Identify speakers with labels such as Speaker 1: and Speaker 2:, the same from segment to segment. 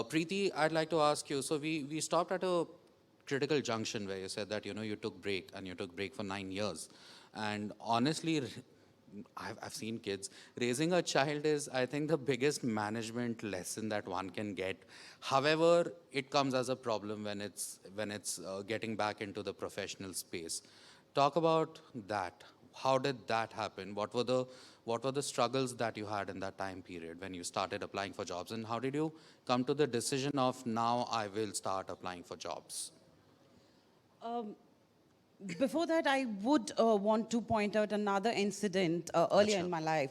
Speaker 1: Preeti, I'd like to ask you, so we stopped at a critical junction where you said that, you took break and you took break for 9 years. And honestly, I've seen kids. Raising a child is, I think, the biggest management lesson that one can get. However, it comes as a problem when it's getting back into the professional space. Talk about that. How did that happen? What were the struggles that you had in that time period when you started applying for jobs, and how did you come to the decision of now I will start applying for jobs?
Speaker 2: Um, Before that, I would want to point out another incident earlier in
Speaker 1: Acha.
Speaker 2: my life.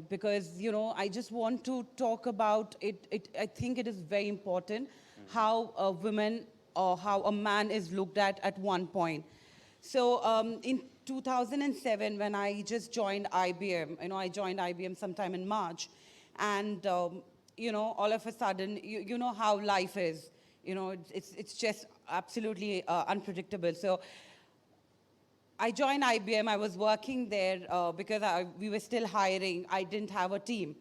Speaker 2: Because, I just want to talk about it. I think it is very important how a woman or how a man is looked at one point. So in 2007, when I just joined IBM, I joined IBM sometime in March. And, all of a sudden, you know how life is. It's just absolutely unpredictable. So I joined IBM. I was working there because we were still hiring. I didn't have a team.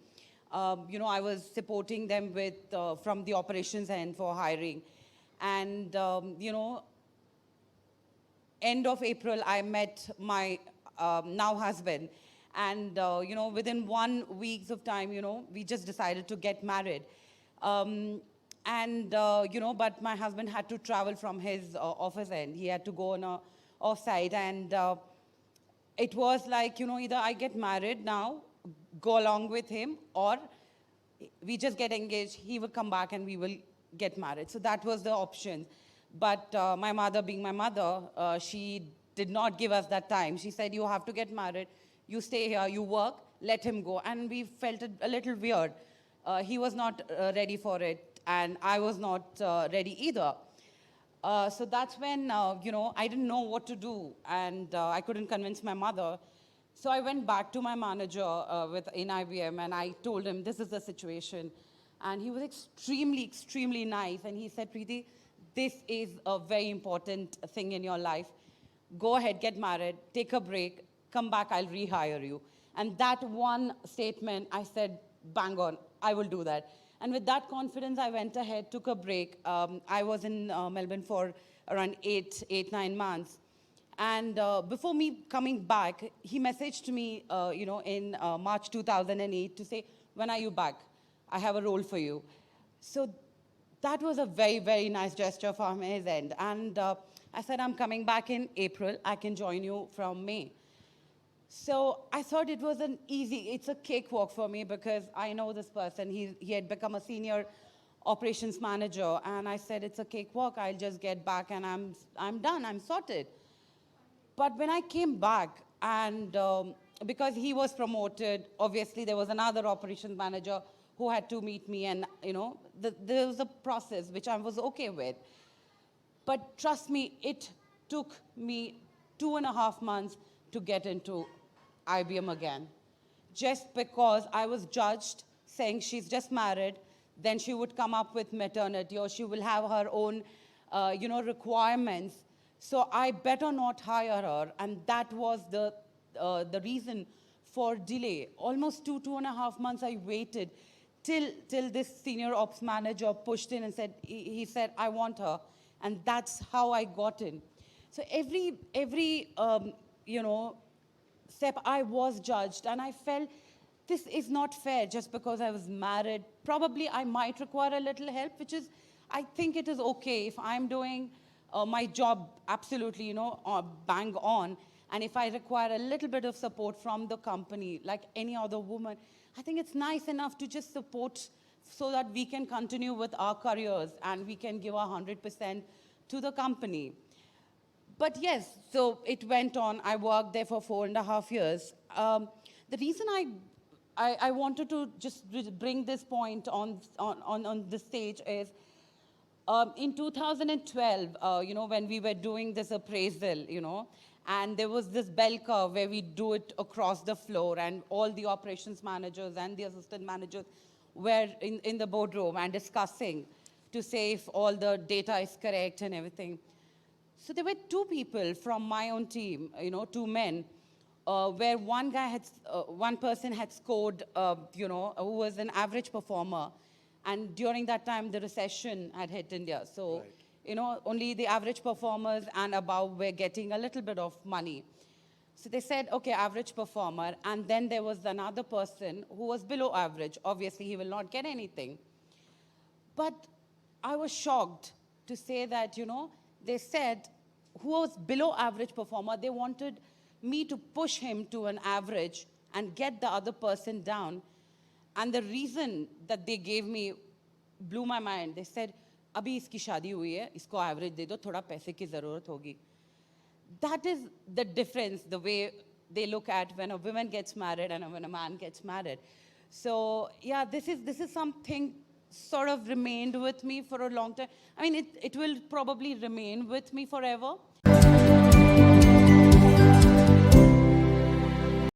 Speaker 2: I was supporting them with from the operations end for hiring. And, end of April, I met my now husband. And, within 1 week of time, we just decided to get married. But my husband had to travel from his office end. He had to go on a off-site. And it was like, either I get married now, go along with him, or we just get engaged, he will come back and we will get married. So that was the option. But my mother, being my mother, she did not give us that time. She said, you have to get married, you stay here, you work, let him go. And we felt it a little weird. He was not ready for it, and I was not ready either. So that's when, I didn't know what to do, and I couldn't convince my mother. So I went back to my manager in IBM, and I told him, this is the situation. And he was extremely, extremely nice. And he said, Preeti, this is a very important thing in your life. Go ahead, get married, take a break, come back, I'll rehire you. And that one statement, I said, bang on, I will do that. And with that confidence, I went ahead, took a break. I was in Melbourne for around 9 months. And before me coming back, he messaged me, in March 2008 to say, when are you back? I have a role for you. So that was a very, very nice gesture from his end. And I said, I'm coming back in April. I can join you from May. So I thought it was it's a cakewalk for me because I know this person. He had become a senior operations manager. And I said, it's a cakewalk. I'll just get back and I'm done. I'm sorted. But when I came back, and because he was promoted, obviously there was another operations manager who had to meet me. And, there was a process which I was okay with. But trust me, it took me 2.5 months to get into IBM again. Just because I was judged saying she's just married, then she would come up with maternity or she will have her own, requirements. So I better not hire her. And that was the reason for delay. Almost 2.5 months I waited till this senior ops manager pushed in and said, he said, I want her. And that's how I got in. So every step I was judged, and I felt this is not fair just because I was married. Probably I might require a little help, which is, I think it is okay if I'm doing my job absolutely, bang on. And if I require a little bit of support from the company, like any other woman, I think it's nice enough to just support so that we can continue with our careers and we can give our 100% to the company. But yes, so it went on. I worked there for 4.5 years. The reason I wanted to just bring this point on the stage is in 2012, when we were doing this appraisal, and there was this bell curve where we do it across the floor, and all the operations managers and the assistant managers were in the boardroom and discussing to say if all the data is correct and everything. So there were two people from my own team, two men, where one person had scored, who was an average performer, And during that time, the recession had hit India. So,
Speaker 3: Right.
Speaker 2: you know, only the average performers and above were getting a little bit of money. So they said, okay, average performer. And then there was another person who was below average. Obviously, he will not get anything. But I was shocked to say that, you know, they said who was below average performer, they wanted me to push him to an average and get the other person down. And the reason that they gave me blew my mind. They said, अभी इसकी शादी हुई है, इसको average दे दो, थोड़ा पैसे की ज़रूरत होगी. That is the difference, the way they look at when a woman gets married and when a man gets married. So yeah, this is something sort of remained with me for a long time. I mean, it will probably remain with me forever.